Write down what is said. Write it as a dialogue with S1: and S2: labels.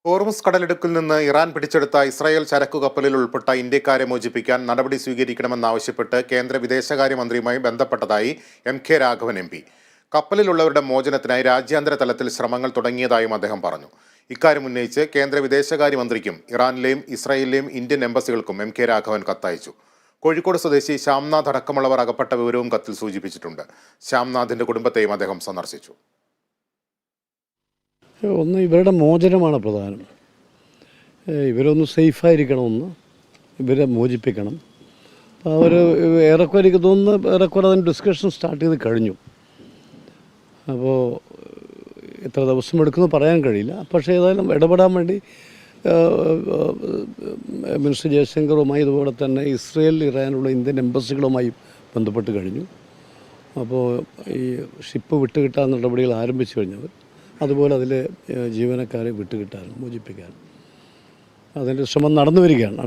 S1: Hormuz കടലിടുക്കിൽ നിന്ന് Iran പിടിച്ചെടുത്ത ഇസ്രായേൽ ചരക്കു കപ്പലിൽ ഉൾപ്പെട്ട ഇന്ത്യക്കാരെ മോചിപ്പിക്കാൻ നടപടി സ്വീകരിക്കണമെന്നാവശ്യപ്പെട്ട് കേന്ദ്ര വിദേശകാര്യമന്ത്രിയുമായി ബന്ധപ്പെട്ടതായി MK രാഘവൻ MP. കപ്പലിലുള്ളവരുടെ മോചനത്തിനായി രാജ്യാന്തര തലത്തിൽ ശ്രമങ്ങൾ തുടങ്ങിയതായും അദ്ദേഹം പറഞ്ഞു. ഇക്കാര്യം ഉന്നയിച്ച് കേന്ദ്ര വിദേശകാര്യമന്ത്രിക്കും ഇറാനിലെയും ഇസ്രായേലിലെയും ഇന്ത്യൻ എംബസികൾക്കും MK രാഘവൻ കത്തയച്ചു. കോഴിക്കോട് സ്വദേശി ശ്യാംനാഥ് അടക്കമുള്ളവർ അകപ്പെട്ട വിവരവും കത്തിൽ സൂചിപ്പിച്ചിട്ടുണ്ട്. ശ്യാംനാഥിന്റെ കുടുംബത്തെയും അദ്ദേഹം സന്ദർശിച്ചു.
S2: ഒന്ന് ഇവരുടെ മോചനമാണ് പ്രധാനം. ഇവരൊന്ന് സേഫായിരിക്കണമെന്ന്, ഇവരെ മോചിപ്പിക്കണം. അപ്പോൾ അവർ ഏറെക്കുറെ എനിക്ക് തോന്നുന്നു ഏറെക്കുറെ അതിന് ഡിസ്കഷൻ സ്റ്റാർട്ട് ചെയ്ത് കഴിഞ്ഞു. അപ്പോൾ എത്ര ദിവസം എടുക്കുമെന്ന് പറയാൻ കഴിയില്ല. പക്ഷേ ഏതായാലും ഇടപെടാൻ വേണ്ടി മിനിസ്റ്റർ ജയശങ്കറുമായി ഇതുപോലെ തന്നെ ഇസ്രയേൽ, ഇറാനുള്ള ഇന്ത്യൻ എംബസികളുമായി ബന്ധപ്പെട്ട് കഴിഞ്ഞു. അപ്പോൾ ഈ ഷിപ്പ് വിട്ടുകിട്ടാൻ നടപടികൾ ആരംഭിച്ചു കഴിഞ്ഞവർ, അതുപോലെ അതിലെ ജീവനക്കാരെ വിട്ടുകിട്ടാനും മോചിപ്പിക്കാനും അതിൻ്റെ ശ്രമം നടന്നു വരികയാണ്.